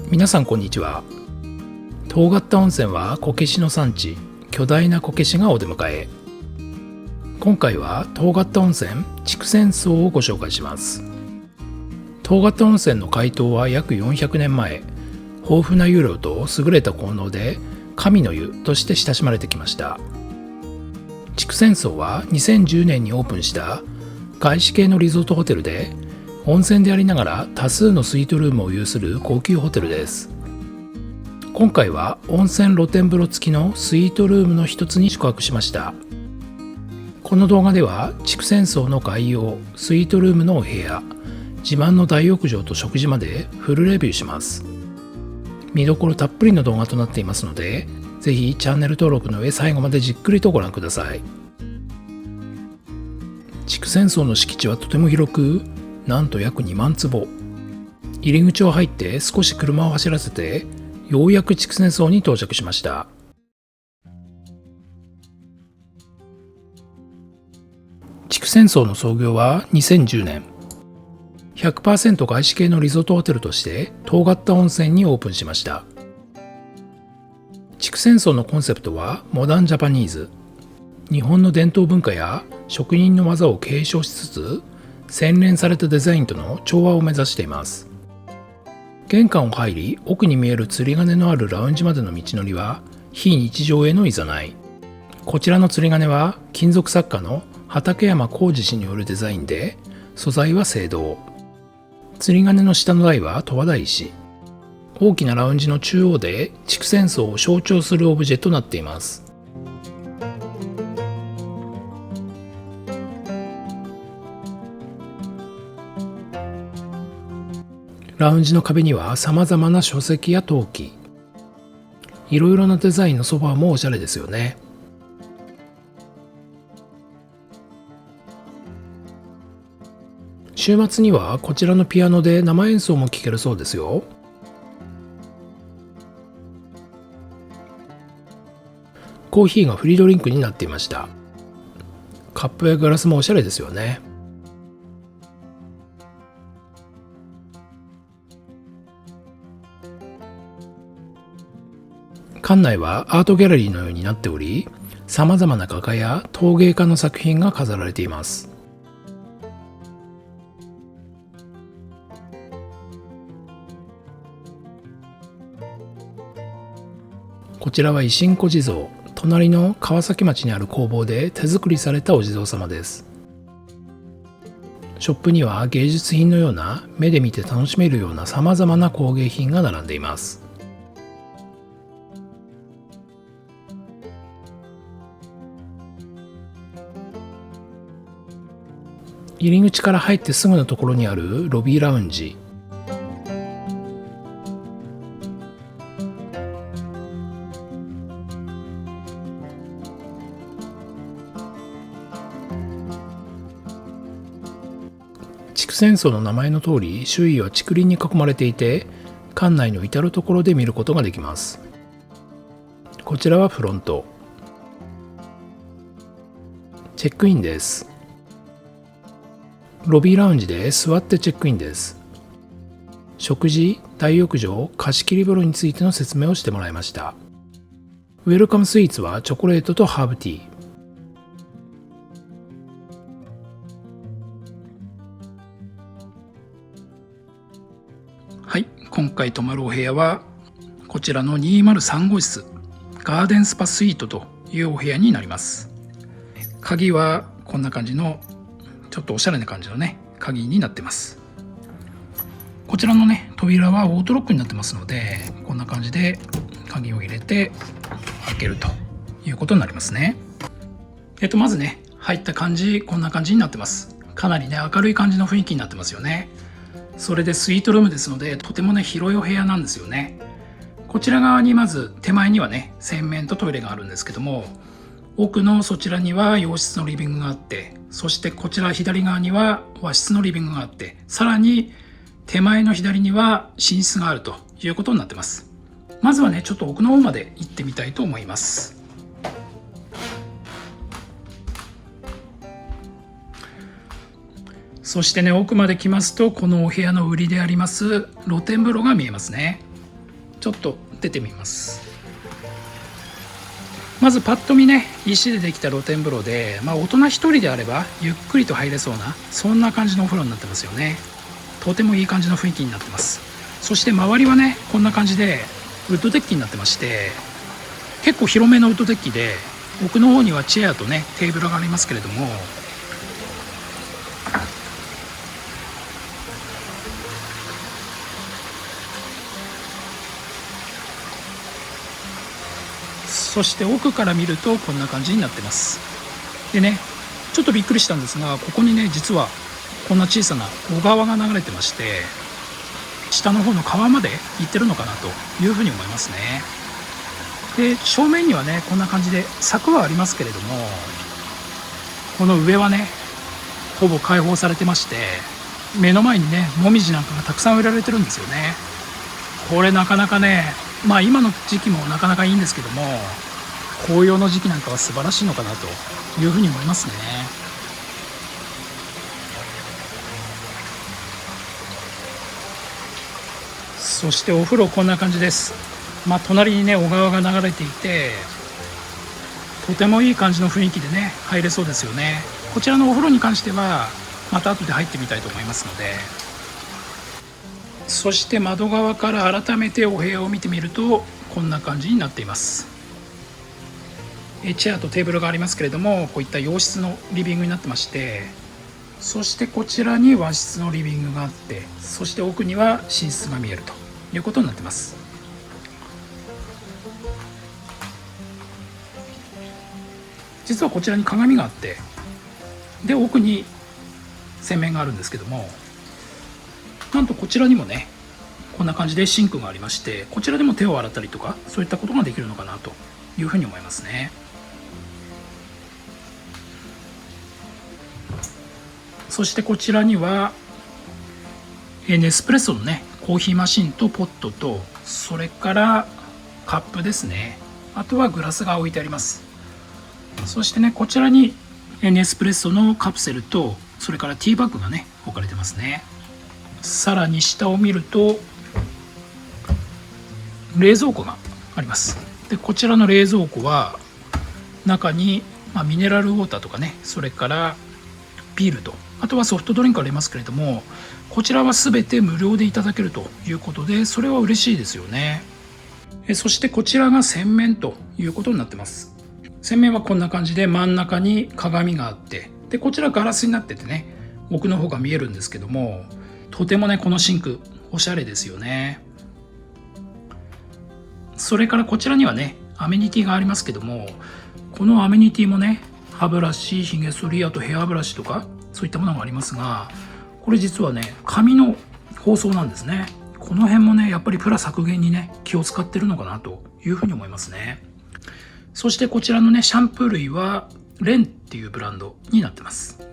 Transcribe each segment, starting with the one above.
皆さんこんにちは。遠刈温泉はこけしの産地、巨大なこけしがお出迎え。今回は遠刈温泉筑前荘をご紹介します。遠刈温泉の開湯は約400年前、豊富な湯量と優れた効能で神の湯として親しまれてきました。筑前荘は2010年にオープンした外資系のリゾートホテルで、温泉でありながら多数のスイートルームを有する高級ホテルです。今回は温泉露天風呂付きのスイートルームの一つに宿泊しました。この動画では筑前荘の概要、スイートルームのお部屋、自慢の大浴場と食事までフルレビューします。見どころたっぷりの動画となっていますので、ぜひチャンネル登録の上最後までじっくりとご覧ください。筑前荘の敷地はとても広く、なんと約2万坪。入り口を入って少し車を走らせて、ようやく筑前荘に到着しました。筑前荘の創業は2010年。100% 外資系のリゾートホテルとして遠刈温泉にオープンしました。筑前荘のコンセプトはモダンジャパニーズ。日本の伝統文化や職人の技を継承しつつ、洗練されたデザインとの調和を目指しています。玄関を入り、奥に見える釣り鐘のあるラウンジまでの道のりは非日常への誘い。こちらの釣り鐘は金属作家の畠山浩二氏によるデザインで、素材は青銅。釣り鐘の下の台は十和田石。大きなラウンジの中央で筑前荘を象徴するオブジェとなっています。ラウンジの壁には様々な書籍や陶器、いろいろなデザインのソファーもおしゃれですよね。週末にはこちらのピアノで生演奏も聴けるそうですよ。コーヒーがフリードリンクになっていました。カップやガラスもおしゃれですよね。館内はアートギャラリーのようになっており、様々な画家や陶芸家の作品が飾られています。こちらは維新小地蔵。隣の川崎町にある工房で手作りされたお地蔵様です。ショップには芸術品のような、目で見て楽しめるような様々な工芸品が並んでいます。入り口から入ってすぐのところにあるロビーラウンジ。筑前荘の名前の通り、周囲は竹林に囲まれていて、館内の至るところで見ることができます。こちらはフロント。チェックインです。ロビーラウンジで座ってチェックインです。食事、大浴場、貸し切り風呂についての説明をしてもらいました。ウェルカムスイーツはチョコレートとハーブティー。はい、今回泊まるお部屋はこちらの203号室、ガーデンスパスイートというお部屋になります。鍵はこんな感じのちょっとおしゃれな感じのね、鍵になってます。こちらのね、扉はオートロックになってますので、こんな感じで鍵を入れて開けるということになりますね。まずね、入った感じ、こんな感じになってます。かなりね、明るい感じの雰囲気になってますよね。それでスイートルームですので、とてもね、広いお部屋なんですよね。こちら側にまず手前にはね、洗面とトイレがあるんですけども、奥のそちらには洋室のリビングがあって、そしてこちら左側には和室のリビングがあって、さらに手前の左には寝室があるということになってます。まずはね、ちょっと奥の方まで行ってみたいと思います。そしてね、奥まで来ますと、このお部屋の売りであります露天風呂が見えますね。ちょっと出てみます。まずパッと見ね、石でできた露天風呂で、大人1人であればゆっくりと入れそうな、そんな感じのお風呂になってますよね。とてもいい感じの雰囲気になってます。そして周りはね、こんな感じでウッドデッキになってまして、結構広めのウッドデッキで、奥の方にはチェアとねテーブルがありますけれども、そして奥から見るとこんな感じになってます。でね、ちょっとびっくりしたんですが、ここにね実はこんな小さな小川が流れてまして、下の方の川まで行ってるのかなというふうに思いますね。で、正面にはねこんな感じで柵はありますけれども、この上はねほぼ開放されてまして、目の前にねもみじなんかがたくさん植えられてるんですよね。これなかなかね、今の時期もなかなかいいんですけども、紅葉の時期なんかは素晴らしいのかなというふうに思いますね。そしてお風呂こんな感じです。隣にね小川が流れていて、とてもいい感じの雰囲気でね入れそうですよね。こちらのお風呂に関してはまた後で入ってみたいと思いますので。そして窓側から改めてお部屋を見てみるとこんな感じになっています。チェアとテーブルがありますけれども、こういった洋室のリビングになってまして、そしてこちらに和室のリビングがあって、そして奥には寝室が見えるということになってます。実はこちらに鏡があって、で奥に洗面があるんですけども、なんとこちらにもねこんな感じでシンクがありまして、こちらでも手を洗ったりとかそういったことができるのかなというふうに思いますね。そしてこちらにはネスプレッソのねコーヒーマシンとポットと、それからカップですね、あとはグラスが置いてあります。そしてねこちらにネスプレッソのカプセルと、それからティーバッグがね置かれてますね。さらに下を見ると冷蔵庫があります。でこちらの冷蔵庫は中に、ミネラルウォーターとかね、それからビールと、あとはソフトドリンクありますけれども、こちらは全て無料でいただけるということで、それは嬉しいですよね。そしてこちらが洗面ということになってます。洗面はこんな感じで真ん中に鏡があって、でこちらガラスになっててね奥の方が見えるんですけども、とてもねこのシンクおしゃれですよね。それからこちらにはねアメニティがありますけども、このアメニティもね歯ブラシ、ひげ剃り、あとヘアブラシとかそういったものがありますが、これ実はね紙の包装なんですね。この辺もねやっぱりプラ削減にね気を使ってるのかなというふうに思いますね。そしてこちらのねシャンプー類はレンっていうブランドになってます。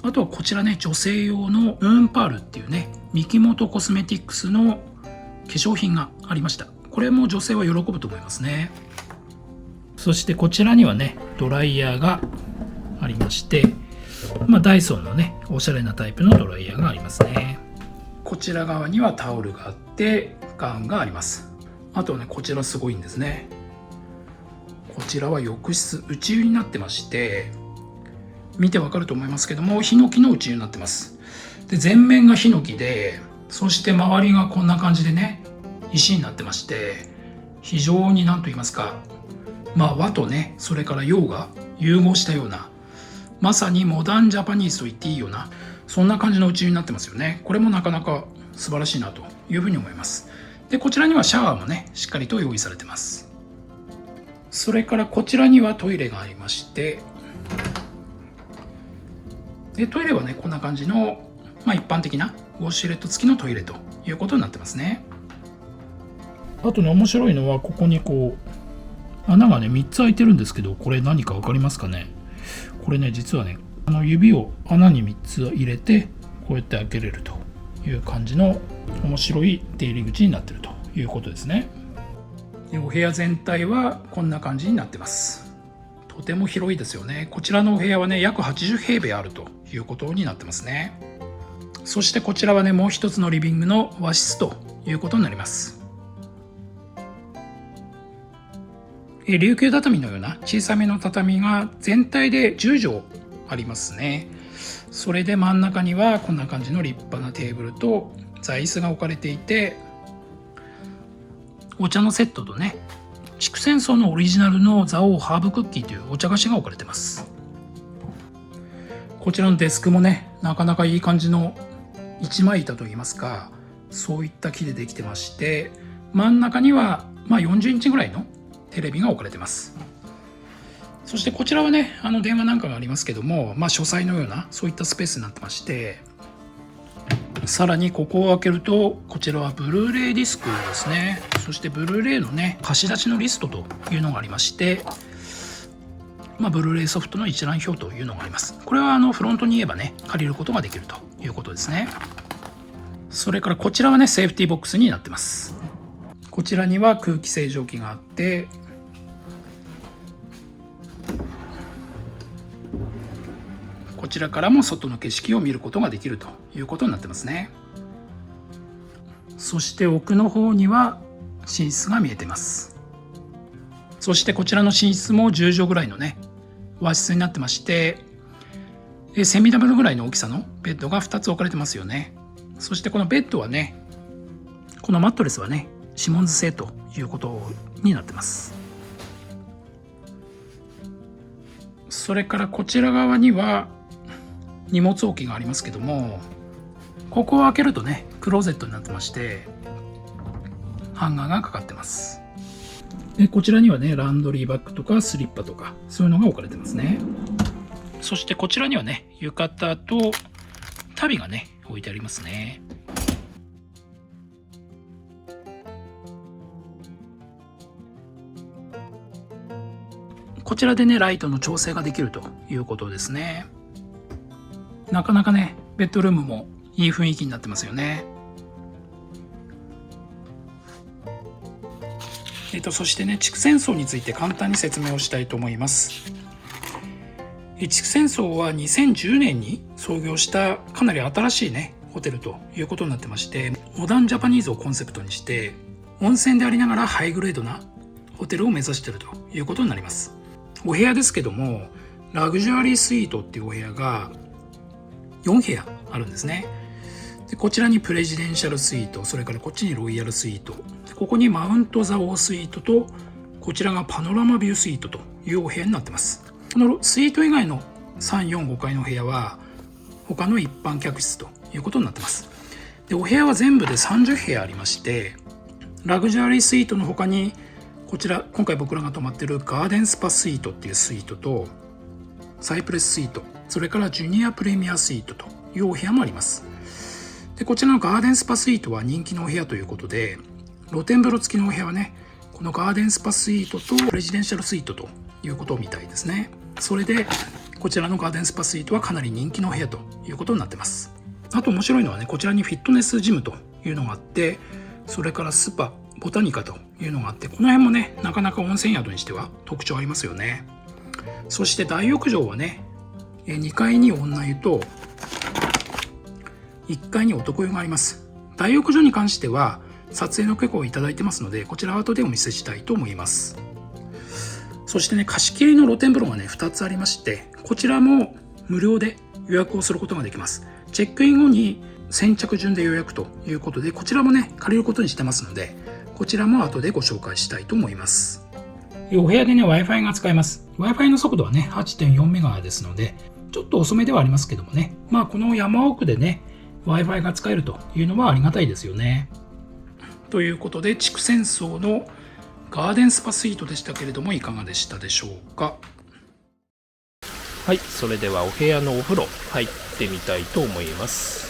あとはこちらね女性用のムーンパールっていうね三木本コスメティックスの化粧品がありました。これも女性は喜ぶと思いますね。そしてこちらにはねドライヤーがありまして、ダイソンのねおしゃれなタイプのドライヤーがありますね。こちら側にはタオルがあってガウンがあります。あとはねこちらすごいんですね。こちらは浴室内湯になってまして、見てわかると思いますけどもヒノキの内湯になってます。で全面がヒノキで、そして周りがこんな感じでね石になってまして、非常に何と言いますか、和とねそれから洋が融合したような、まさにモダンジャパニーズと言っていいような、そんな感じの内湯になってますよね。これもなかなか素晴らしいなというふうに思います。でこちらにはシャワーもねしっかりと用意されてます。それからこちらにはトイレがありまして、でトイレはねこんな感じの、一般的なウォシュレット付きのトイレということになってますね。あとね面白いのはここにこう穴がね3つ開いてるんですけど、これ何か分かりますかね。これね実はね指を穴に3つ入れてこうやって開けれるという感じの面白い出入り口になっているということですね。でお部屋全体はこんな感じになってます。とても広いですよね。こちらのお部屋はね約80平米あるということになってますね。そしてこちらはねもう一つのリビングの和室ということになります。琉球畳のような小さめの畳が全体で10畳ありますね。それで真ん中にはこんな感じの立派なテーブルと座椅子が置かれていて、お茶のセットとね、筑前荘のオリジナルの蔵王ハーブクッキーというお茶菓子が置かれてます。こちらのデスクもね、なかなかいい感じの一枚板といいますか、そういった木でできてまして、真ん中には40インチぐらいのテレビが置かれてます。そしてこちらはね、電話なんかがありますけども、書斎のようなそういったスペースになってまして、さらにここを開けると、こちらはブルーレイディスクですね。そしてブルーレイのね、貸し出しのリストというのがありまして、ブルーレイソフトの一覧表というのがあります。これはフロントに言えばね、借りることができるということですね。それからこちらはね、セーフティーボックスになってます。こちらには空気清浄機があって、こちらからも外の景色を見ることができるということになってますね。そして奥の方には寝室が見えてます。そしてこちらの寝室も10畳ぐらいのね、和室になってまして、セミダブルぐらいの大きさのベッドが2つ置かれてますよね。そしてこのベッドはね、このマットレスはね、シモンズ製ということになってます。それからこちら側には荷物置きがありますけども、ここを開けるとね、クローゼットになってまして、ハンガーがかかってます。でこちらにはね、ランドリーバッグとかスリッパとかそういうのが置かれてますね。そしてこちらにはね、浴衣と足袋がね、置いてありますね。こちらでね、ライトの調整ができるということですね。なかなかね、ベッドルームもいい雰囲気になってますよね。そしてね、筑前荘について簡単に説明をしたいと思います。筑前荘は2010年に創業したかなり新しいね、ホテルということになってまして、モダンジャパニーズをコンセプトにして、温泉でありながらハイグレードなホテルを目指しているということになります。お部屋ですけども、ラグジュアリースイートっていうお部屋が4部屋あるんですね。でこちらにプレジデンシャルスイート、それからこっちにロイヤルスイート、ここにマウント蔵王スイートと、こちらがパノラマビュースイートというお部屋になってます。このスイート以外の3、4、5階の部屋は他の一般客室ということになってます。でお部屋は全部で30部屋ありまして、ラグジュアリースイートの他にこちら今回僕らが泊まってるガーデンスパスイートっていうスイートと、サイプレススイート、それからジュニアプレミアスイートというお部屋もあります。でこちらのガーデンスパスイートは人気のお部屋ということで、露天風呂付きのお部屋はね、このガーデンスパスイートとレジデンシャルスイートということみたいですね。それでこちらのガーデンスパスイートはかなり人気のお部屋ということになってます。あと面白いのはね、こちらにフィットネスジムというのがあって、それからスパ、ボタニカというのがあって、この辺もね、なかなか温泉宿にしては特徴ありますよね。そして大浴場はね、2階に女湯と1階に男湯があります。大浴場に関しては撮影の許可をいただいてますので、こちらは後でお見せしたいと思います。そしてね、貸し切りの露天風呂がね、2つありまして、こちらも無料で予約をすることができます。チェックイン後に先着順で予約ということで、こちらもね、借りることにしてますので、こちらも後でご紹介したいと思います。お部屋でね、Wi-Fi が使えます。Wi-Fi の速度はね、8.4 メガですので、ちょっと遅めではありますけどもね、この山奥でね、Wi-Fi が使えるというのはありがたいですよね。ということで、筑前荘のガーデンスパスイートでしたけれども、いかがでしたでしょうか。はい、それではお部屋のお風呂入ってみたいと思います。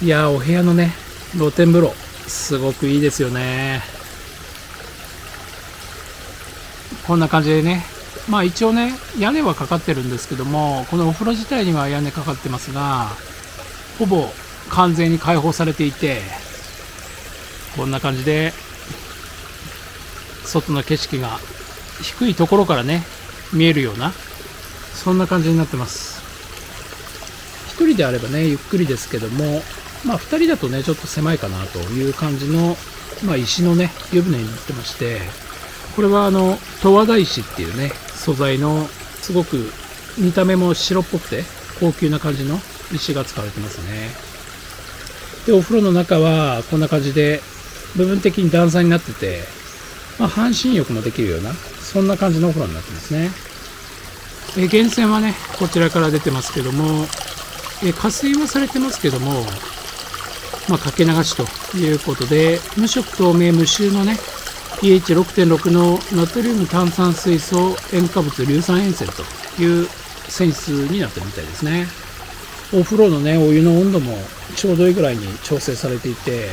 いやー、お部屋のね、露天風呂すごくいいですよね。こんな感じでね、一応ね、屋根はかかってるんですけども、このお風呂自体には屋根かかってますが、ほぼ完全に開放されていて、こんな感じで外の景色が低いところからね、見えるような、そんな感じになってます。一人であればね、ゆっくりですけども、2人だとねちょっと狭いかなという感じの、石のね湯船になってまして、これは十和田石っていうね素材のすごく見た目も白っぽくて高級な感じの石が使われてますね。でお風呂の中はこんな感じで部分的に段差になってて、半身浴もできるようなそんな感じのお風呂になってますね。源泉はねこちらから出てますけども、加水はされてますけども、かけ流しということで、無色透明無臭のね pH6.6 のナトリウム炭酸水素塩化物硫酸塩泉という泉質になってるみたいですね。お風呂のねお湯の温度もちょうどいいぐらいに調整されていて、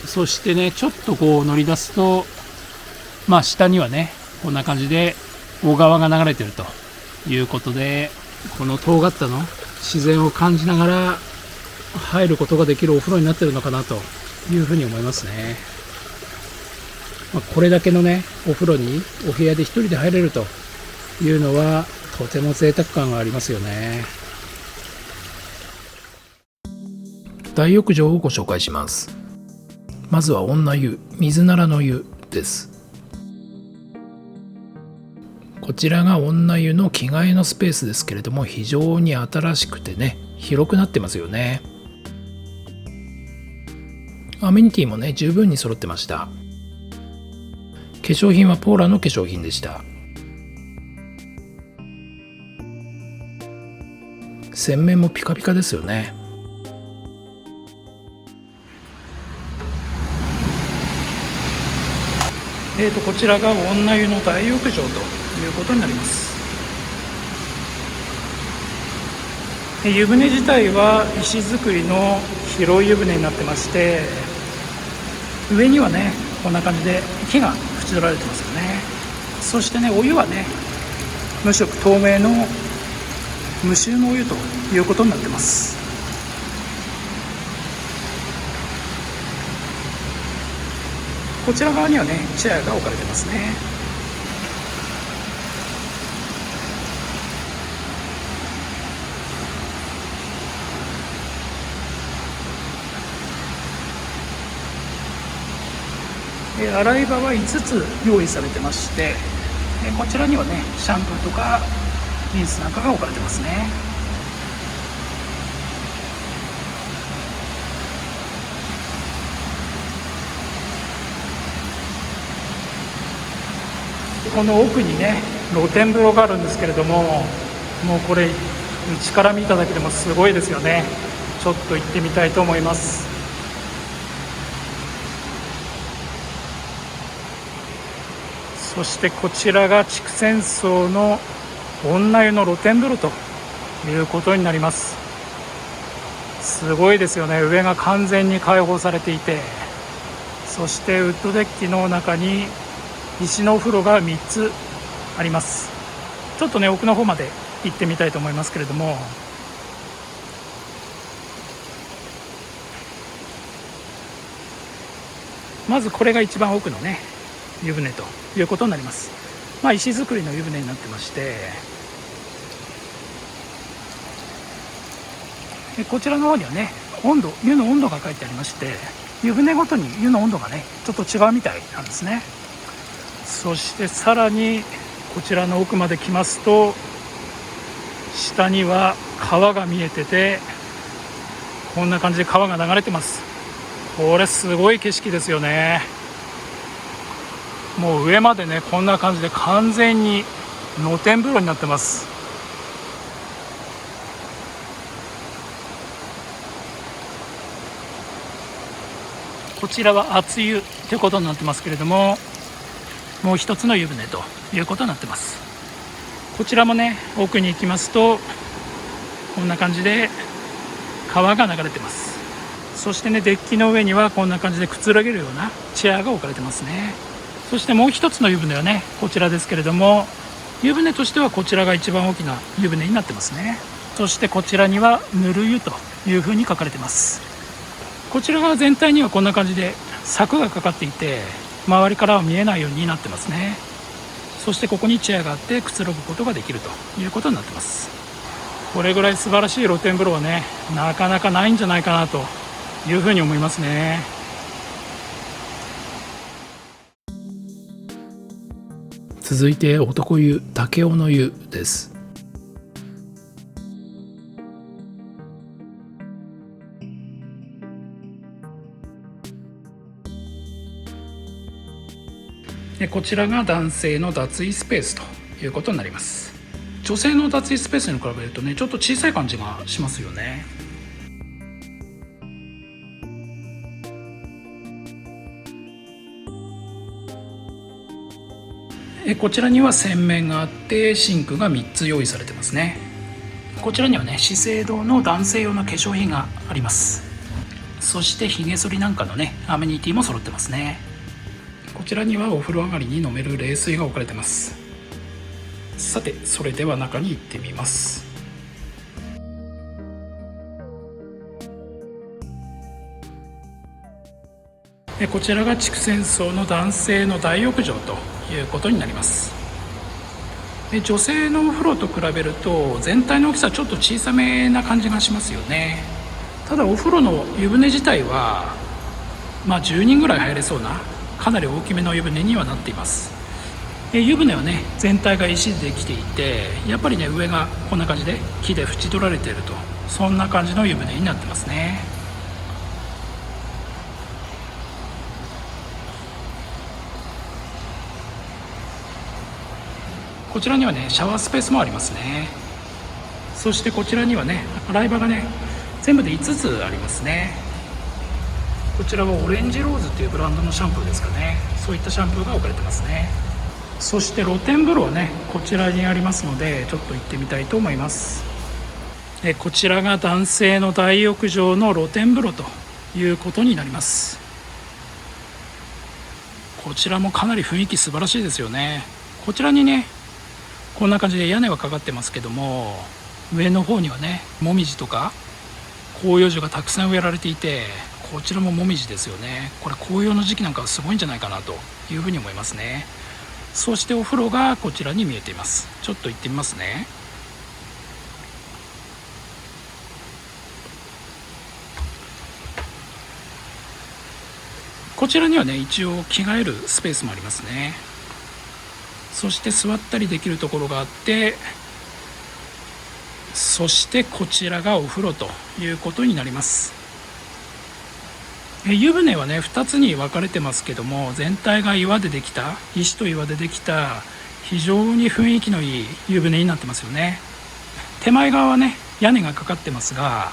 そしてねちょっとこう乗り出すと、下にはねこんな感じで小川が流れてるということで、この遠刈田の自然を感じながら入ることができるお風呂になってるのかなというふうに思いますね。これだけのねお風呂にお部屋で一人で入れるというのはとても贅沢感がありますよね。大浴場をご紹介します。まずは女湯、水ならの湯です。こちらが女湯の着替えのスペースですけれども、非常に新しくてね広くなってますよね。アメニティもね十分に揃ってました。化粧品はポーラの化粧品でした。洗面もピカピカですよね。こちらが女湯の大浴場ということになります。湯船自体は石造りの広い湯船になってまして、上にはねこんな感じで木が縁取られてますよね。そしてねお湯はね無色透明の無臭のお湯ということになってます。こちら側にはねチェアが置かれてますね。洗い場は5つ用意されてまして、こちらにはねシャンプーとかリンスなんかが置かれてますね。この奥にね露天風呂があるんですけれども、もうこれ内から見ただけでもすごいですよね。ちょっと行ってみたいと思います。そしてこちらが筑前荘の女湯の露天風呂ということになります。すごいですよね。上が完全に開放されていて、そしてウッドデッキの中に石のお風呂が3つあります。ちょっとね奥の方まで行ってみたいと思いますけれども、まずこれが一番奥のね湯船ということになります。石造りの湯船になってまして、こちらの方にはね湯の温度が書いてありまして、湯船ごとに湯の温度がねちょっと違うみたいなんですね。そしてさらにこちらの奥まで来ますと、下には川が見えてて、こんな感じで川が流れてます。これすごい景色ですよね。もう上までねこんな感じで完全に露天風呂になってます。こちらは熱湯ということになってますけれども、もう一つの湯船ということになってます。こちらもね奥に行きますとこんな感じで川が流れてます。そしてねデッキの上にはこんな感じでくつろげるようなチェアが置かれてますね。そしてもう一つの湯船はねこちらですけれども、湯船としてはこちらが一番大きな湯船になってますね。そしてこちらにはぬる湯というふうに書かれてます。こちら側全体にはこんな感じで柵がかかっていて、周りからは見えないようになってますね。そしてここにチェアがあってくつろぐことができるということになってます。これぐらい素晴らしい露天風呂はねなかなかないんじゃないかなというふうに思いますね。続いて男湯武雄の湯です。こちらが男性の脱衣スペースということになります。女性の脱衣スペースに比べるとね、ちょっと小さい感じがしますよね。こちらには洗面があってシンクが3つ用意されてますね。こちらにはね、資生堂の男性用の化粧品があります。そしてひげ剃りなんかのねアメニティも揃ってますね。こちらにはお風呂上がりに飲める冷水が置かれてます。さて、それでは中に行ってみます。こちらが筑前荘の男性の大浴場ということになります。女性のお風呂と比べると全体の大きさはちょっと小さめな感じがしますよね。ただお風呂の湯船自体は10人ぐらい入れそうなかなり大きめの湯船にはなっています。湯船はね全体が石でできていて、やっぱりね上がこんな感じで木で縁取られていると、そんな感じの湯船になってますね。こちらにはねシャワースペースもありますね。そしてこちらにはね洗い場がね全部で5つありますね。こちらはオレンジローズっていうブランドのシャンプーですかね。そういったシャンプーが置かれてますね。そして露天風呂はねこちらにありますので、ちょっと行ってみたいと思います。こちらが男性の大浴場の露天風呂ということになります。こちらもかなり雰囲気素晴らしいですよね。こちらにねこんな感じで屋根はかかってますけども、上の方にはねもみじとか広葉樹がたくさん植えられていて、こちらももみじですよね。これ紅葉の時期なんかはすごいんじゃないかなというふうに思いますね。そしてお風呂がこちらに見えています。ちょっと行ってみますね。こちらにはね一応着替えるスペースもありますね。そして座ったりできるところがあって、そしてこちらがお風呂ということになります。湯船はね2つに分かれてますけども、全体が岩でできた、石と岩でできた非常に雰囲気のいい湯船になってますよね。手前側はね屋根がかかってますが、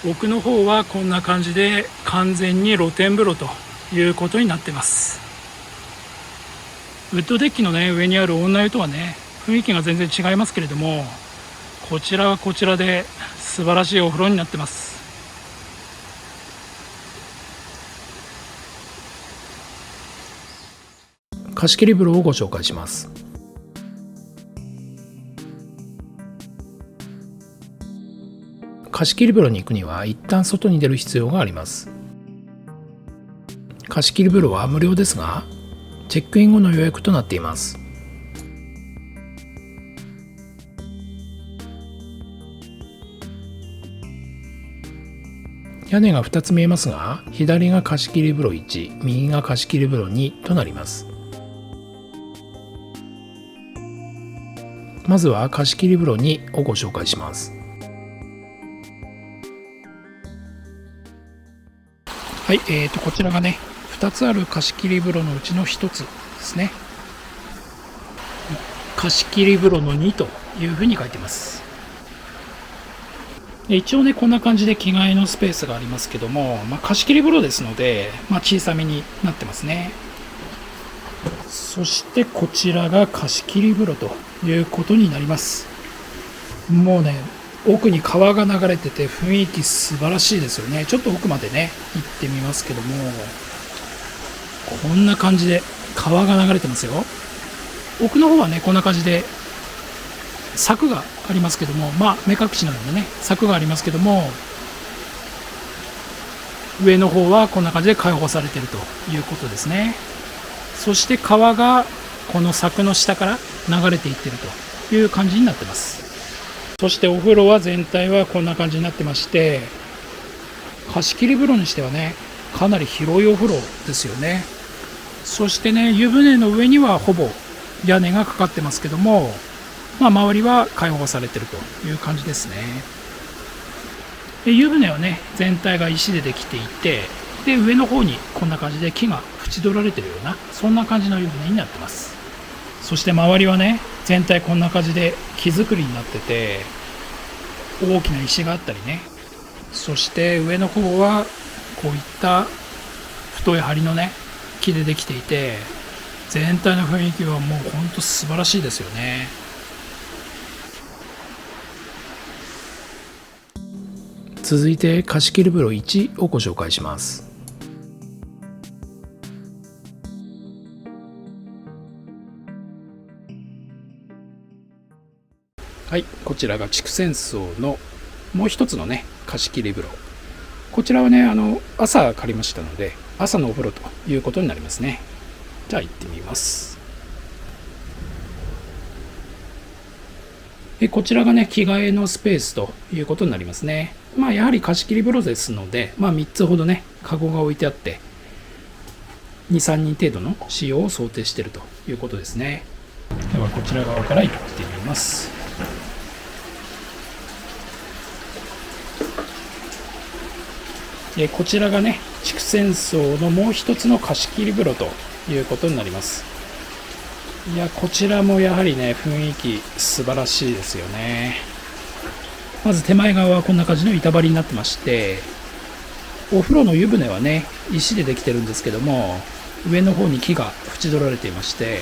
奥の方はこんな感じで完全に露天風呂ということになってます。ウッドデッキのね上にある女湯とはね雰囲気が全然違いますけれども、こちらはこちらで素晴らしいお風呂になってます。貸切風呂をご紹介します。貸切風呂に行くには一旦外に出る必要があります。貸切風呂は無料ですが、チェックイン後の予約となっています。屋根が2つ見えますが、左が貸切風呂1、右が貸切風呂2となります。まずは貸切風呂2をご紹介します。はい、こちらがね2つある貸切風呂のうちの1つですね。貸切風呂の2というふうに書いてます。一応ねこんな感じで着替えのスペースがありますけども、貸切風呂ですので、小さめになってますね。そしてこちらが貸切風呂ということになります。もうね奥に川が流れてて雰囲気素晴らしいですよね。ちょっと奥までね行ってみますけども、こんな感じで川が流れてますよ。奥の方はねこんな感じで柵がありますけども、目隠しなのでね柵がありますけども、上の方はこんな感じで開放されているということですね。そして川がこの柵の下から流れていっているという感じになってます。そしてお風呂は全体はこんな感じになってまして、貸し切り風呂にしてはね、かなり広いお風呂ですよね。そしてね、湯船の上にはほぼ屋根がかかってますけども、周りは開放されてるという感じですね。で、湯船はね、全体が石でできていて、で上の方にこんな感じで木が縁取られてるような、そんな感じの湯船になってます。そして周りはね、全体こんな感じで木造りになってて、大きな石があったりね、そして上の方はこういった太い梁のね、木でできていて、全体の雰囲気はもうほんと素晴らしいですよね。続いて貸し切り風呂1をご紹介します。はい、こちらが筑前荘のもう一つのね、貸し切り風呂。こちらはね、朝借りましたので、朝のお風呂ということになりますね。じゃあ行ってみます。こちらがね、着替えのスペースということになりますね。やはり貸し切り風呂ですので、3つほどね、カゴが置いてあって、2、3人程度の使用を想定しているということですね。ではこちら側から行ってみます。こちらがね、筑前荘のもう一つの貸し切り風呂ということになります。いや、こちらもやはりね、雰囲気素晴らしいですよね。まず手前側はこんな感じの板張りになってまして、お風呂の湯船はね、石でできてるんですけども、上の方に木が縁取られていまして、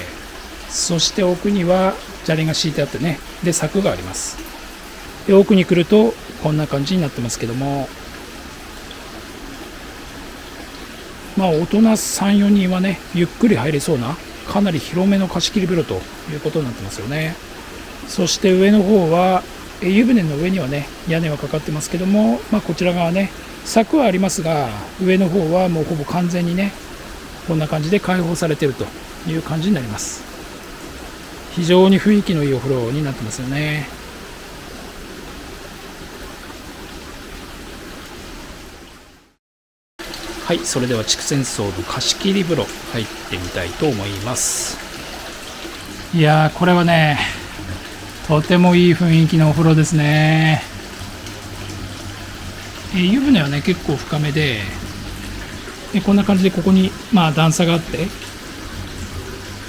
そして奥には砂利が敷いてあってね、で柵があります。で奥に来るとこんな感じになってますけども、大人3、4人はね、ゆっくり入れそうなかなり広めの貸し切り風呂ということになってますよね。そして上の方は湯船の上にはね、屋根はかかってますけども、こちら側ね、柵はありますが、上の方はもうほぼ完全にね、こんな感じで開放されているという感じになります。非常に雰囲気のいいお風呂になってますよね。はい、それでは筑前荘の貸し切り風呂入ってみたいと思います。いやー、これはね、とてもいい雰囲気のお風呂ですね。湯船はね、結構深めで、こんな感じでここに段差があって、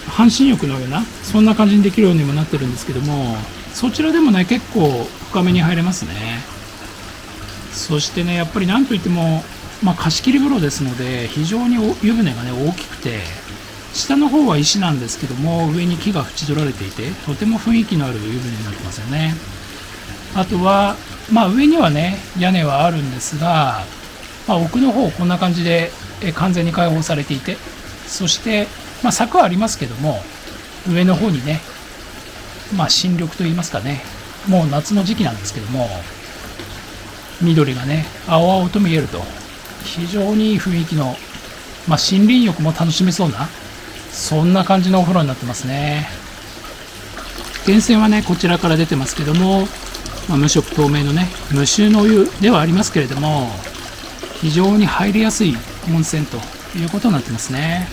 半身浴のようなそんな感じにできるようにもなってるんですけども、そちらでもね、結構深めに入れますね。そしてね、やっぱりなんといっても貸し切り風呂ですので、非常に湯船がね、大きくて、下の方は石なんですけども、上に木が縁取られていて、とても雰囲気のある湯船になってますよね。あとは上にはね、屋根はあるんですが、奥の方こんな感じで完全に開放されていて、そして柵はありますけども、上の方にね、新緑といいますかね、もう夏の時期なんですけども、緑がね、青々と見えると、非常にいい雰囲気の、森林浴も楽しめそうな、そんな感じのお風呂になってますね。源泉はね、こちらから出てますけども、無色透明のね、無臭のお湯ではありますけれども、非常に入りやすい温泉ということになってますね。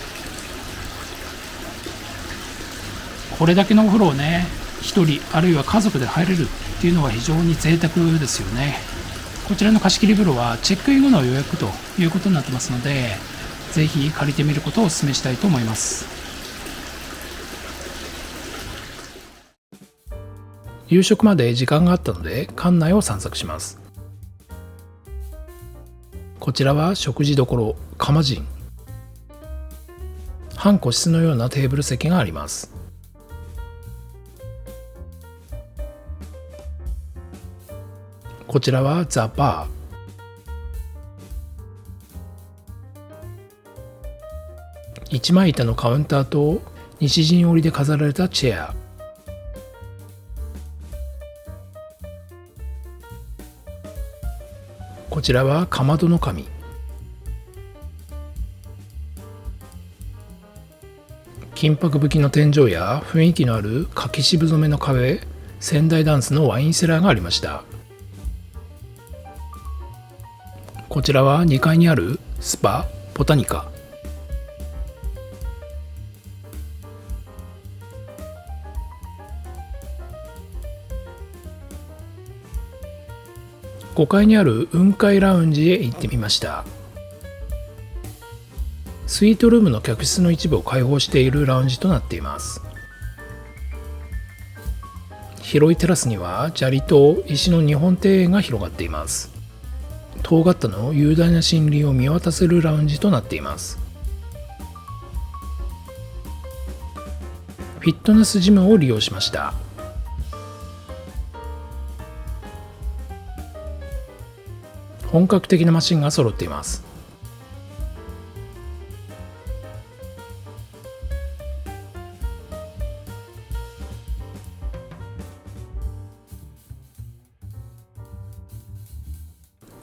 これだけのお風呂をね、1人あるいは家族で入れるっていうのは非常に贅沢ですよね。こちらの貸し切り風呂はチェックイン後の予約ということになってますので、ぜひ借りてみることをお勧めしたいと思います。夕食まで時間があったので館内を散策します。こちらは食事処釜人。半個室のようなテーブル席があります。こちらはザ・バー。一枚板のカウンターと西陣織で飾られたチェア。こちらはかまどの神。金箔葺きの天井や雰囲気のある柿渋染めの壁、仙台ダンスのワインセラーがありました。こちらは2階にあるスパボタニカ。5階にある雲海ラウンジへ行ってみました。スイートルームの客室の一部を開放しているラウンジとなっています。広いテラスには砂利と石の日本庭園が広がっています。遠刈田の雄大な森林を見渡せるラウンジとなっています。フィットネスジムを利用しました。本格的なマシンが揃っています。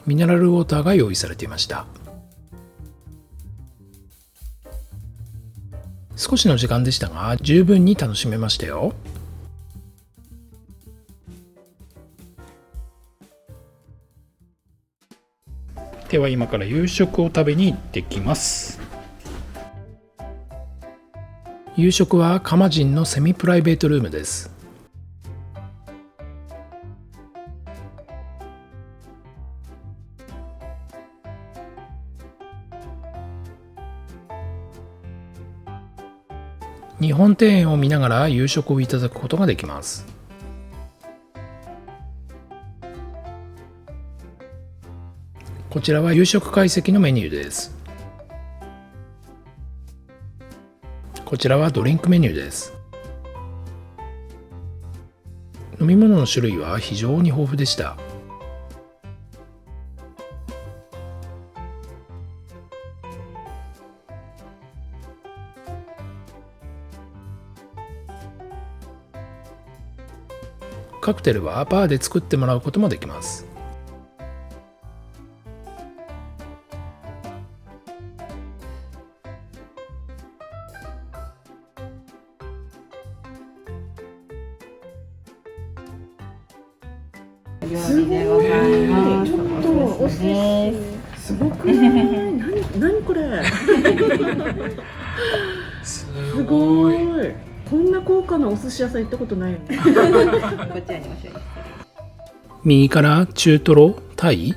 ミネラルウォーターが用意されていました。少しの時間でしたが十分に楽しめましたよ。では今から夕食を食べに行ってきます。夕食はカマジンのセミプライベートルームです。日本庭園を見ながら夕食をいただくことができます。こちらは夕食会席のメニューです。こちらはドリンクメニューです。飲み物の種類は非常に豊富でした。カクテルはバーで作ってもらうこともできます。料理でございます。ちょっとお寿司すごく何これすすごい。こんな高価なお寿司屋さん行ったことないよねこちらにおし右から中トロ、タイ、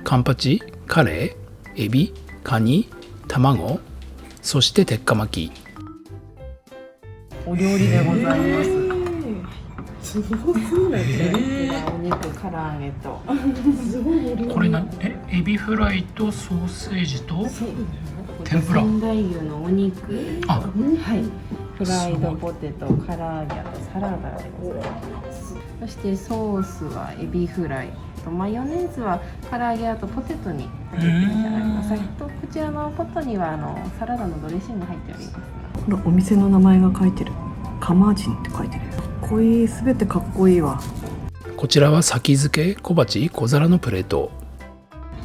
カンパチ、カレー、エビ、カニ、卵、そして鉄火巻き。お料理でございます。すごそうだね。お肉唐揚げと。すごいお料理。これエビフライとソーセージと天ぷら。仙台牛のお肉。あ、はい。フライドポテト、唐揚げとサラダでございます。そしてソースはエビフライとマヨネーズは唐揚げとポテトに入っていただきます。とこちらのポットにはサラダのドレッシングが入っております。これお店の名前が書いてる。カマジンって書いてる。かっこいい。すべてかっこいいわ。こちらは先付け小鉢小皿のプレート。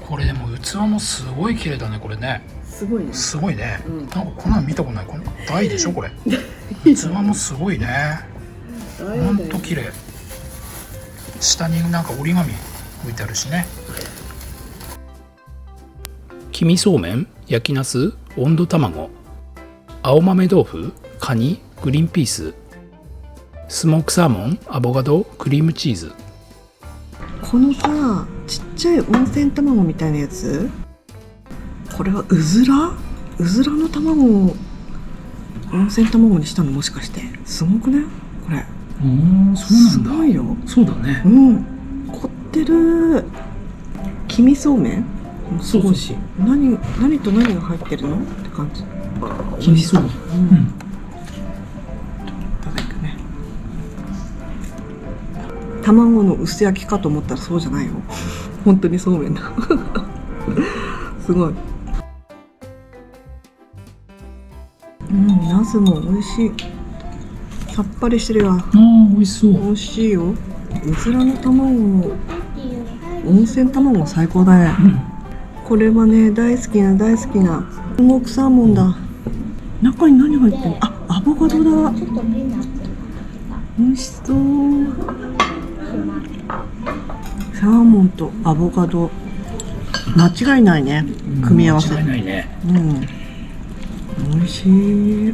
これでも器もすごい綺麗だね。これね。すごいね。すごいね。うんなんかこんなの見たことない。この台でしょこれ。器もすごいね。ほんと綺麗。下になんか折り紙置いてあるしね。黄身そうめん、焼きナス、温度卵、青豆豆腐、カニ、グリーンピース、スモークサーモン、アボカド、クリームチーズ。このさ、ちっちゃい温泉卵みたいなやつ、これはうずらの卵を温泉卵にしたの？もしかしてすごくねこれ。そうなんだ。すごいよ。そうだね。凝ってる。黄身そうめんもすごいし、何と何が入ってるのって感じ。黄身そうめん。いただくね。卵の薄焼きかと思ったらそうじゃないよ。本当にそうめんだ。すごい。ナスも美味しい。さっぱりしてるわ。美味しそう。美味しいよ。うずらの卵の温泉卵最高だね。これはね、大好きなスモークサーモンだ。中に何入ってるの？あ、アボカドだ。美味しそう。サーモンとアボカド、間違いないね、組み合わせ。間違いないね。うん、美味しい。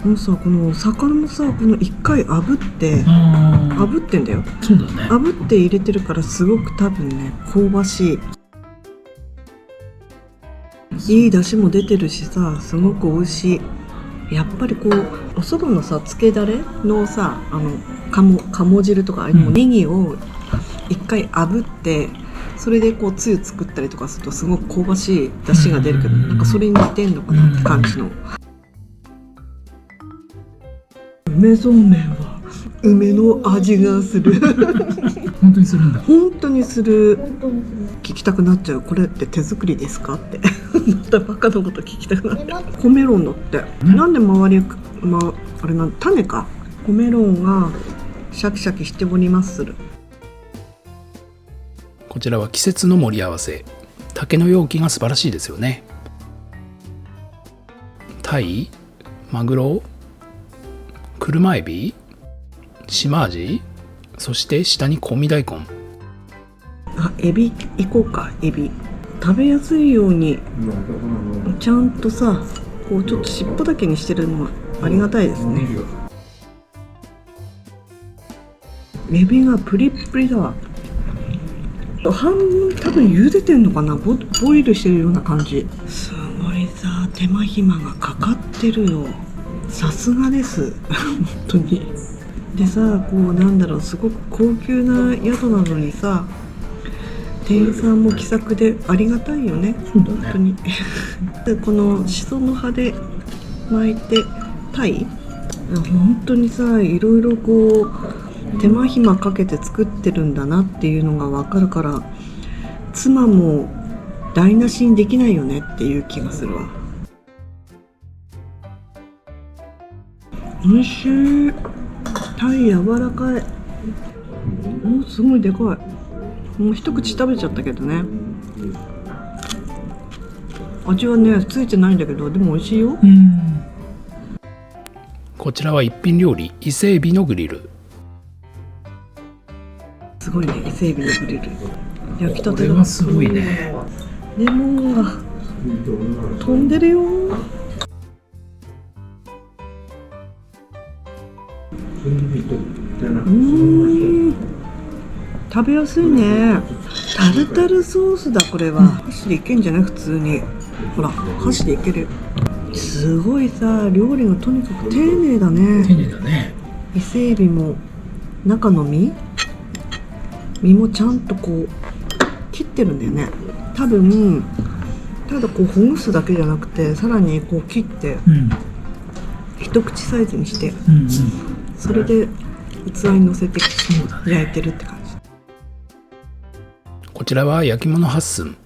このさ、この魚もさ、この一回炙って炙ってんだよ。そうだね。炙って入れてるからすごく多分ね、香ばしい、いい出汁も出てるしさ、すごく美味しい。やっぱりこうお蕎麦のさ、つけだれのさ、鴨汁とか、あれもネギを一回炙って、それでこうつゆ作ったりとかするとすごく香ばしい出汁が出るけど、なんかそれに似てんのかなって感じの。梅そうめんは梅の味がする。本当にするんだ。本当にする。聞きたくなっちゃう。これって手作りですかってまたバカのこと聞きたくなって。コメロンだって、なんで周り、あれなん種か、コメロンがシャキシャキしておりまする。こちらは季節の盛り合わせ。竹の容器が素晴らしいですよね。タイ、マグロ、車エビ、島アジ、そして下に香味大根。あ、エビいこうか。エビ食べやすいようにちゃんとさ、こうちょっと尻尾だけにしてるのはありがたいですね。エビがプリップリだわ。半分多分茹でてんのかな、ボイルしてるような感じ。すごいさ、手間暇がかかってるよ。さすがです本当に。でさ、こうなんだろう、すごく高級な宿なのにさ、店員さんも気さくでありがたいよね、本当にでこのしその葉で巻いてタイ、本当にさ、いろいろこう手間暇かけて作ってるんだなっていうのが分かるから、妻も台無しにできないよねっていう気がするわ。美味しい。タイ柔らかい。すごいでかい。もう一口食べちゃったけどね。味はねついてないんだけど、でも美味しいよ。こちらは一品料理、伊勢エビのグリル。すごいね、伊勢エビのグリル。焼きたてだ。これはすごいね。レモンが飛んでるよ。食べやすいね。タルタルソースだこれは。箸でいけんじゃない、普通に。ほら、箸でいける。すごいさ、料理がとにかく丁寧だね。丁寧だね。伊勢エビも中の身もちゃんとこう切ってるんだよね。多分ただこうほぐすだけじゃなくて、さらにこう切って、一口サイズにして、それで器にのせて焼いてるって感じ。こちらは焼き物8寸。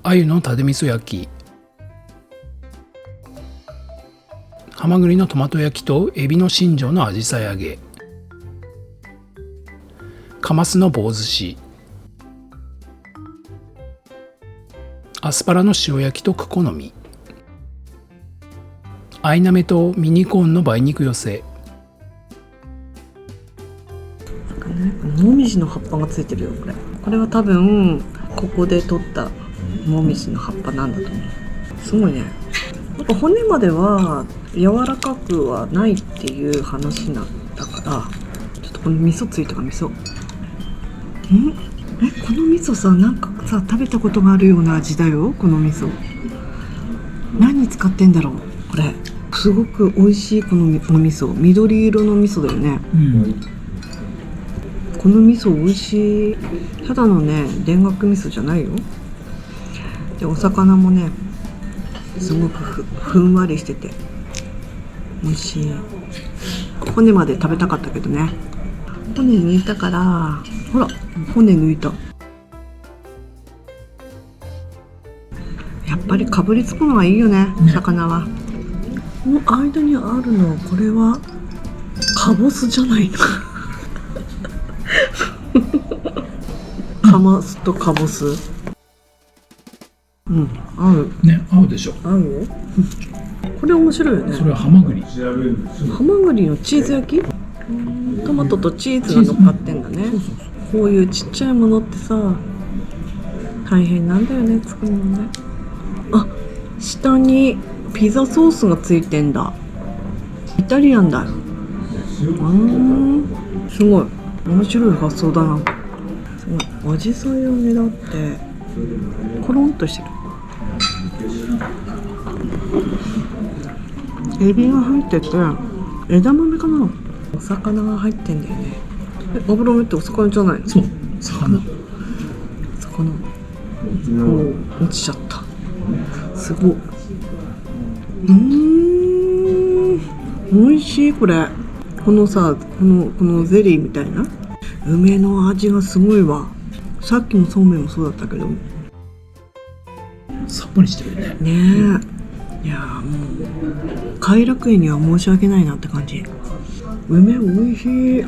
鮎のタデ味噌焼き、ハマグリのトマト焼きとエビの新庄のアジサイ揚げ、カマスの棒寿司、アスパラの塩焼きとクコの実、アイナメとミニコーンの梅肉寄せ。もみじの葉っぱがついてるよこれ。これは多分ここで取ったもみじの葉っぱなんだと思う。すごいね。なんか骨までは柔らかくはないっていう話なんだから、ちょっとこの味噌ついたか、味噌。この味噌さ、なんかさ食べたことがあるような味だよ。この味噌何使ってんだろうこれ。すごく美味しい。この味噌緑色の味噌だよね。この味噌美味しい。ただのね田楽味噌じゃないよ。でお魚もねすごくふんわりしてて美味しい。骨まで食べたかったけどね、骨抜いたから。ほら骨抜いた。やっぱりかぶりつくのがいいよね、魚は。この間にあるのは、これはカボスじゃないのカマスとカボス。うん合うね、合うでしょ。合うよこれ面白いよね。それはハマグリ。ハマグリのチーズ焼き、トマトとチーズが乗っかってんだね。こういうちっちゃいものってさ大変なんだよね、作るのね。あ、下にピザソースがついてんだ。イタリアンだよ。すごい面白い発想だな。すごい、アジサイを狙ってコロンとしてる。エビが入ってて、枝豆かな、お魚が入ってんだよね。油目ってお魚じゃないの？そう、魚。落ちちゃった。すごい。美味しいこれ。このさ、このゼリーみたいな梅の味がすごいわ。さっきのそうめんもそうだったけど。さっぱりしてるね。ねえ。いやーもう偕楽園には申し訳ないなって感じ。梅美味しい。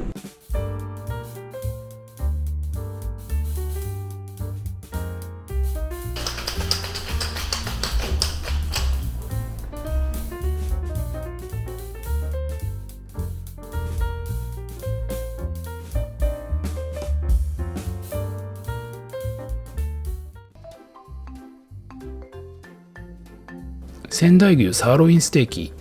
仙台牛サーロインステーキ。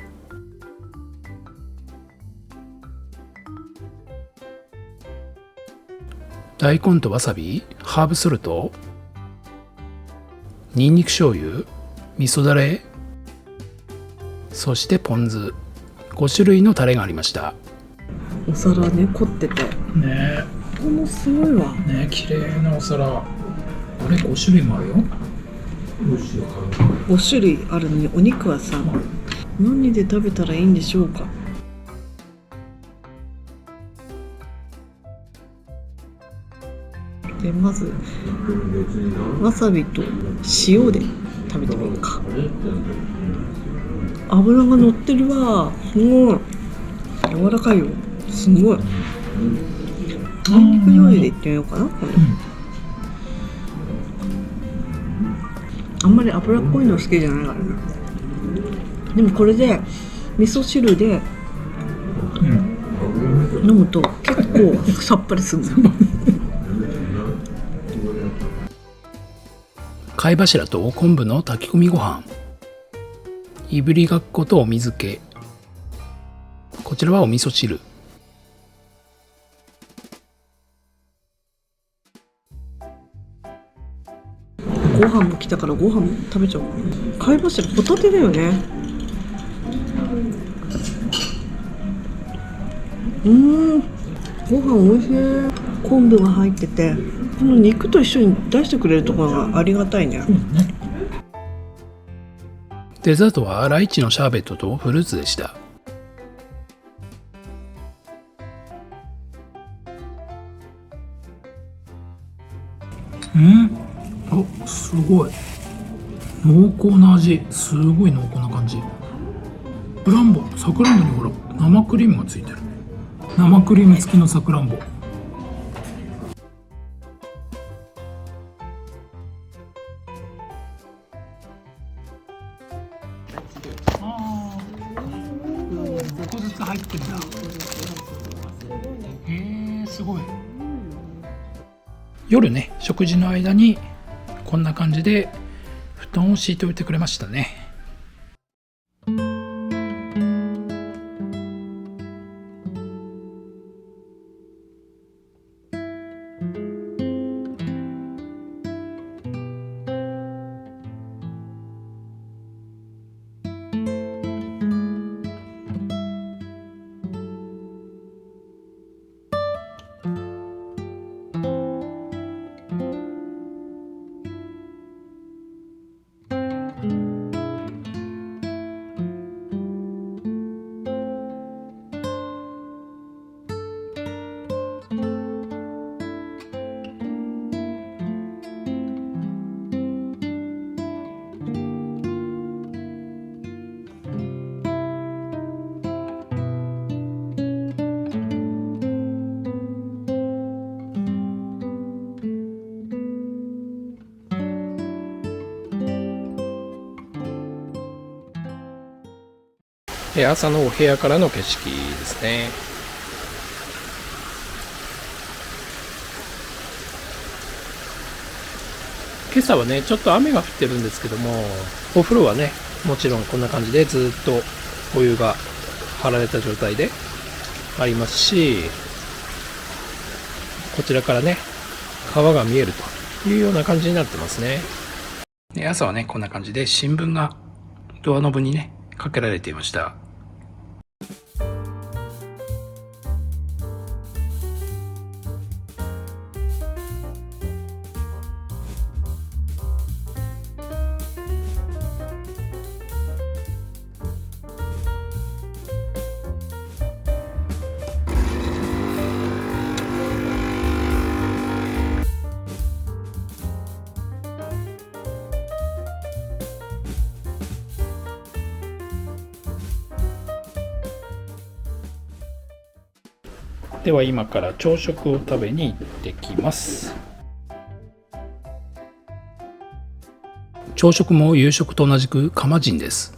大根とわさび、ハーブソルト、にんにく醤油、味噌だれ、そしてポン酢、5種類のタレがありました。お皿ね、凝ってて。ねこのすごいわ。え、ねえ、綺麗なお皿。あれ5種類もあるよ。5種類あるのにお肉はさ、何で食べたらいいんでしょうか。でまずわさびと塩で食べてみるか。脂が乗ってるわ。すごい柔らかいよ。すごい。ニンニク醤油でいってみようかな。あんまり脂っこいの好きじゃないからね。でもこれで味噌汁で飲むと結構さっぱりするんだよ。貝柱と昆布の炊き込みご飯、いぶりがっことお水漬け、こちらはお味噌汁。ご飯も来たからご飯も食べちゃおう。貝柱ホタテだよね。ご飯美味しい。昆布が入ってて、この肉と一緒に出してくれるところがありがたいね。デザートはライチのシャーベットとフルーツでした。お、すごい濃厚な味。すごい濃厚な感じ。ブランボ、さくらんぼにほら生クリームがついてる。生クリーム付きのさくらんぼ。5個ずつ入ってるんだ。すごい。夜ね、食事の間にこんな感じで布団を敷いておいてくれましたね。朝のお部屋からの景色ですね。今朝はねちょっと雨が降ってるんですけども、お風呂はねもちろんこんな感じでずっとお湯が張られた状態でありますし、こちらからね川が見えるというような感じになってますね。で、朝はねこんな感じで新聞がドアノブにねかけられていました。では今から朝食を食べに行ってきます。朝食も夕食と同じく釜人です。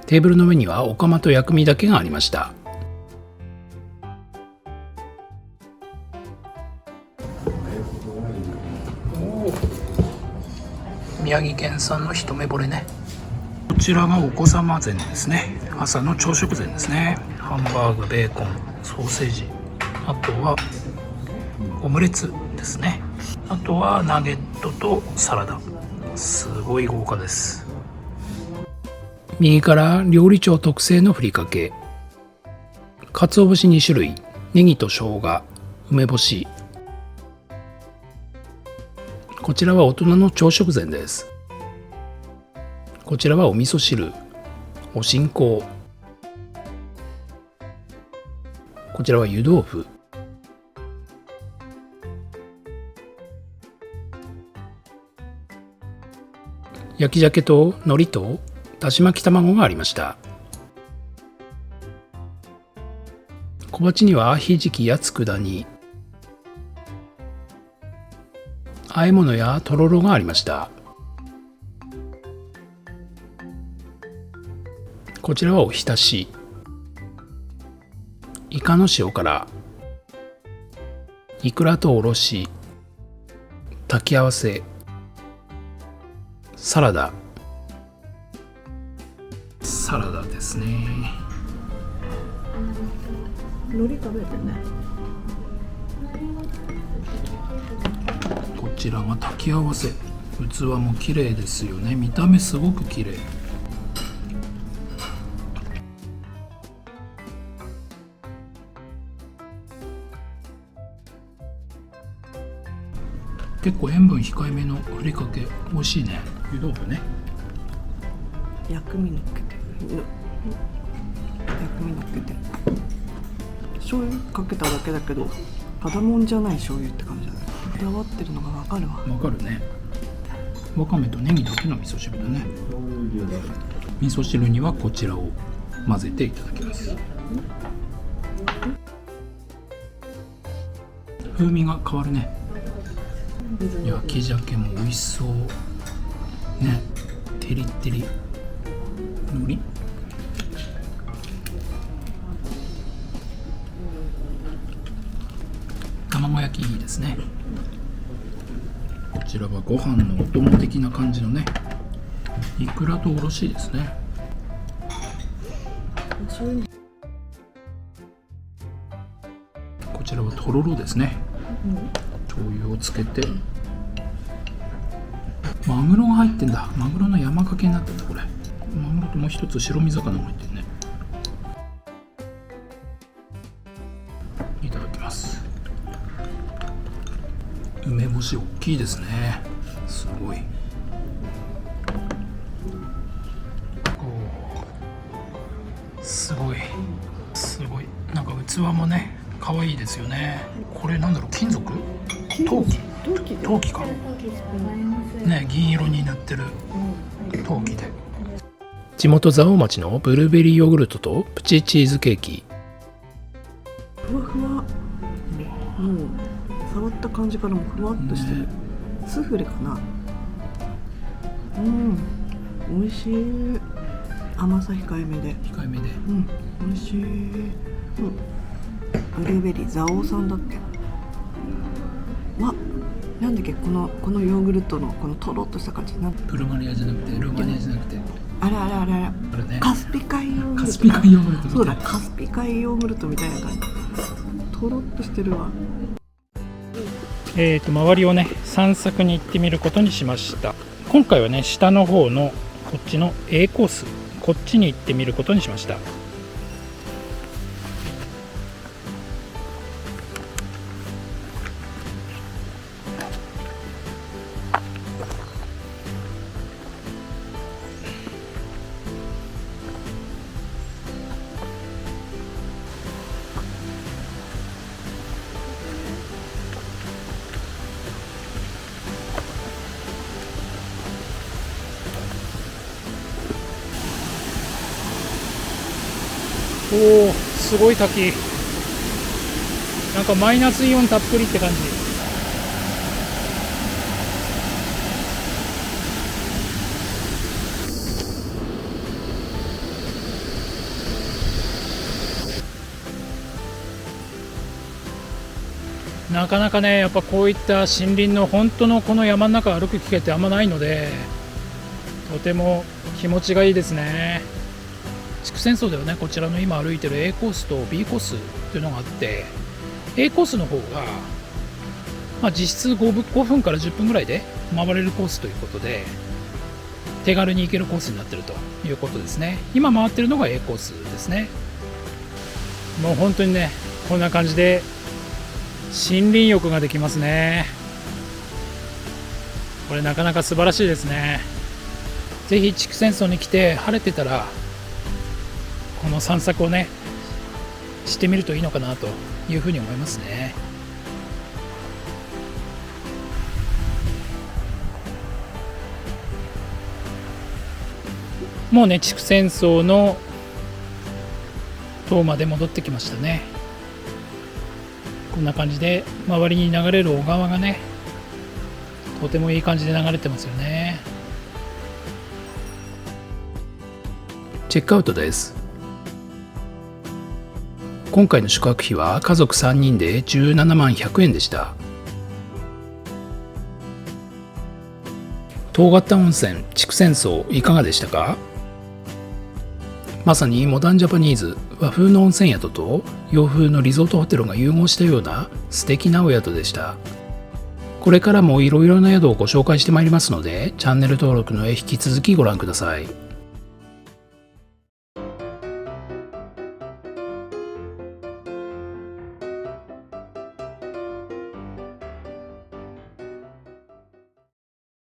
テーブルの上にはお釜と薬味だけがありました。宮城県産の一目惚れね。こちらがお子様膳ですね。朝の朝食膳ですね。ハンバーグ、ベーコン、ソーセージ、あとはオムレツですね。あとはナゲットとサラダ。すごい豪華です。右から料理長特製のふりかけ、鰹節2種類、ネギと生姜、梅干し。こちらは大人の朝食膳です。こちらはお味噌汁、お新香。こちらは湯豆腐。焼き鮭と海苔とだし巻き卵がありました。小鉢にはひじきや佃煮、和え物やとろろがありました。こちらはおひたし、イカの塩辛、イクラとおろし、炊き合わせ、サラダですね。海苔食べてね。こちらが炊き合わせ。器も綺麗ですよね。見た目すごく綺麗。結構塩分控えめのふりかけ、美味しいね。湯豆腐ね。薬味のっけて、醤油かけただけだけどただもんじゃない醤油って感じだね。こだわってるのがわかるわ。わかるね。わかめとネギだけの味噌汁だね。味噌汁にはこちらを混ぜていただきます。風味が変わるね。焼き鮭も美味しそうね。テリッテリ海苔、卵焼きいいですね。こちらはご飯のお供的な感じのね、イクラとおろしですね。こちらはとろろですね。醤油をつけて、マグロが入ってんだ。マグロの山かけになってんだ。これマグロともう一つ白身魚も入ってるね。いただきます。梅干し大きいですね。すごい。すごいすごい。なんか器もね可愛いですよね。これなんだろう、金属？陶器かね。銀色になってる陶器で。地元蔵王町のブルーベリーヨーグルトとプチチーズケーキ。ふわふわ、もう触った感じからもふわっとしてる、スフレかな。美味しい。甘さ控えめで。控えめで。美味しい。ブルーベリー、蔵王さんだっけ。なんだっけ、このヨーグルトのこのとろっとした感じ。ブルガリアじゃなくて、ルーマニアじゃなくて。あれ、あれね。カスピ海ヨーグルト。カスピ海ヨーグルトみたいな。そうだ、カスピ海ヨーグルトみたいな感じ。とろっとしてるわ。周りをね散策に行ってみることにしました。今回はね下の方のこっちの A コース、こっちに行ってみることにしました。おー、すごい滝。なんかマイナスイオンたっぷりって感じ。なかなかねやっぱこういった森林の本当のこの山の中歩く機会ってあんまないので、とても気持ちがいいですね。筑前荘ではねこちらの今歩いてる A コースと B コースというのがあって、 A コースの方が、実質5分から10分ぐらいで回れるコースということで手軽に行けるコースになっているということですね。今回ってるのが A コースですね。もう本当にねこんな感じで森林浴ができますね。これなかなか素晴らしいですね。ぜひ筑前荘に来て晴れてたらこの散策をねしてみるといいのかなというふうに思いますね。もうね筑前荘の塔まで戻ってきましたね。こんな感じで周りに流れる小川がねとてもいい感じで流れてますよね。チェックアウトです。今回の宿泊費は家族3人で17万100円でした。遠刈田温泉筑前荘いかがでしたか？まさにモダンジャパニーズ、和風の温泉宿と洋風のリゾートホテルが融合したような素敵なお宿でした。これからもいろいろな宿をご紹介してまいりますので、チャンネル登録の上引き続きご覧ください。